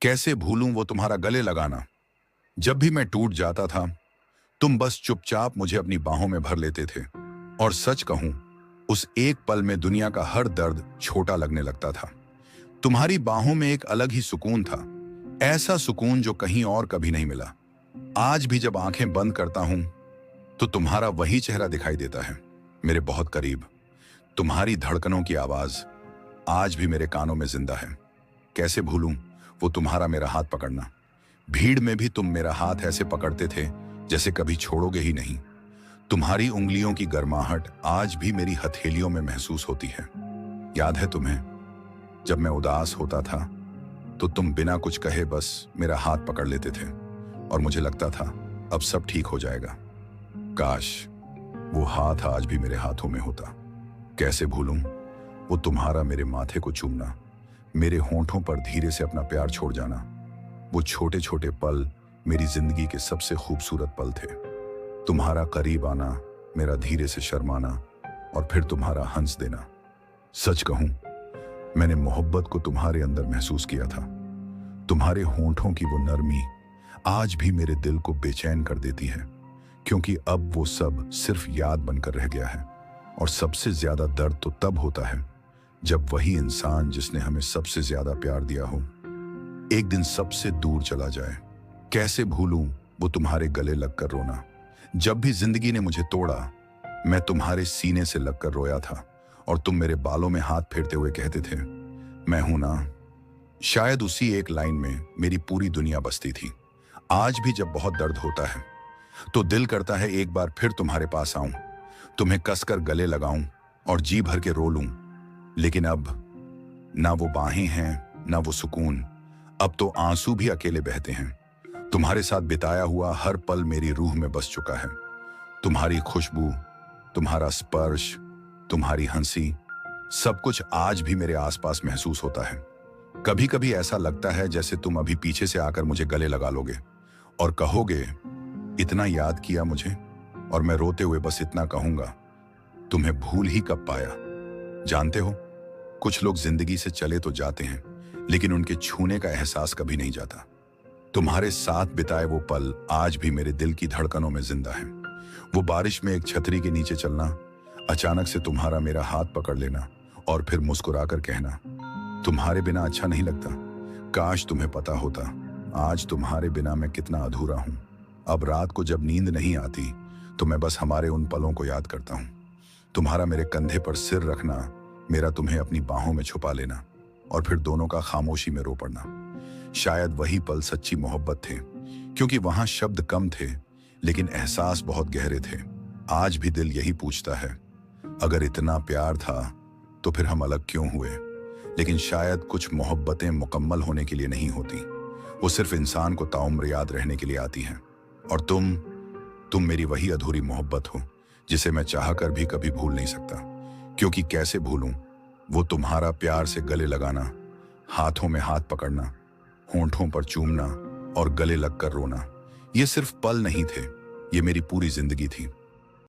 कैसे भूलूं वो तुम्हारा गले लगाना। जब भी मैं टूट जाता था, तुम बस चुपचाप मुझे अपनी बाहों में भर लेते थे। और सच कहूं, उस एक पल में दुनिया का हर दर्द छोटा लगने लगता था। तुम्हारी बाहों में एक अलग ही सुकून था, ऐसा सुकून जो कहीं और कभी नहीं मिला। आज भी जब आंखें बंद करता हूं, तो तुम्हारा वही चेहरा दिखाई देता है, मेरे बहुत करीब। तुम्हारी धड़कनों की आवाज आज भी मेरे कानों में जिंदा है। कैसे भूलूं वो तुम्हारा मेरा हाथ पकड़ना। भीड़ में भी तुम मेरा हाथ ऐसे पकड़ते थे जैसे कभी छोड़ोगे ही नहीं। तुम्हारी उंगलियों की गर्माहट आज भी मेरी हथेलियों में महसूस होती है। याद है तुम्हें, जब मैं उदास होता था तो तुम बिना कुछ कहे बस मेरा हाथ पकड़ लेते थे और मुझे लगता था अब सब ठीक हो जाएगा। काश वो हाथ आज भी मेरे हाथों में होता। कैसे भूलूं वो तुम्हारा मेरे माथे को चूमना, मेरे होंठों पर धीरे से अपना प्यार छोड़ जाना। वो छोटे छोटे पल मेरी जिंदगी के सबसे खूबसूरत पल थे। तुम्हारा करीब आना, मेरा धीरे से शर्माना और फिर तुम्हारा हंस देना। सच कहूं, मैंने मोहब्बत को तुम्हारे अंदर महसूस किया था। तुम्हारे होंठों की वो नरमी आज भी मेरे दिल को बेचैन कर देती है, क्योंकि अब वो सब सिर्फ याद बनकर रह गया है। और सबसे ज्यादा दर्द तो तब होता है जब वही इंसान जिसने हमें सबसे ज्यादा प्यार दिया हो एक दिन सबसे दूर चला जाए। कैसे भूलूं वो तुम्हारे गले लगकर रोना। जब भी जिंदगी ने मुझे तोड़ा, मैं तुम्हारे सीने से लगकर रोया था और तुम मेरे बालों में हाथ फेरते हुए कहते थे, मैं हूं ना। शायद उसी एक लाइन में मेरी पूरी दुनिया बसती थी। आज भी जब बहुत दर्द होता है तो दिल करता है एक बार फिर तुम्हारे पास आऊं, तुम्हें कसकर गले लगाऊं और जी भर के रो लूं। लेकिन अब ना वो बाहें हैं, ना वो सुकून। अब तो आंसू भी अकेले बहते हैं। तुम्हारे साथ बिताया हुआ हर पल मेरी रूह में बस चुका है। तुम्हारी खुशबू, तुम्हारा स्पर्श, तुम्हारी हंसी, सब कुछ आज भी मेरे आसपास महसूस होता है। कभी कभी ऐसा लगता है जैसे तुम अभी पीछे से आकर मुझे गले लगा लोगे और कहोगे, इतना याद किया मुझे। और मैं रोते हुए बस इतना कहूंगा, तुम्हें भूल ही कब पाया। जानते हो, कुछ लोग जिंदगी से चले तो जाते हैं, लेकिन उनके छूने का एहसास कभी नहीं जाता। तुम्हारे साथ बिताए वो पल आज भी मेरे दिल की धड़कनों में जिंदा है। वो बारिश में एक छतरी के नीचे चलना, अचानक से तुम्हारा मेरा हाथ पकड़ लेना और फिर मुस्कुराकर कहना, तुम्हारे बिना अच्छा नहीं लगता। काश तुम्हें पता होता आज तुम्हारे बिना मैं कितना अधूरा हूं। अब रात को जब नींद नहीं आती तो मैं बस हमारे उन पलों को याद करता हूं। तुम्हारा मेरे कंधे पर सिर रखना, मेरा तुम्हें अपनी बाहों में छुपा लेना और फिर दोनों का खामोशी में रो पड़ना। शायद वही पल सच्ची मोहब्बत थे, क्योंकि वहां शब्द कम थे लेकिन एहसास बहुत गहरे थे। आज भी दिल यही पूछता है, अगर इतना प्यार था तो फिर हम अलग क्यों हुए। लेकिन शायद कुछ मोहब्बतें मुकम्मल होने के लिए नहीं होती, वो सिर्फ इंसान को ताउम्र याद रहने के लिए आती हैं। और तुम मेरी वही अधूरी मोहब्बत हो जिसे मैं चाहकर भी कभी भूल नहीं सकता। क्योंकि कैसे भूलूं वो तुम्हारा प्यार से गले लगाना, हाथों में हाथ पकड़ना, होंठों पर चूमना और गले लगकर रोना। ये सिर्फ पल नहीं थे, ये मेरी पूरी जिंदगी थी।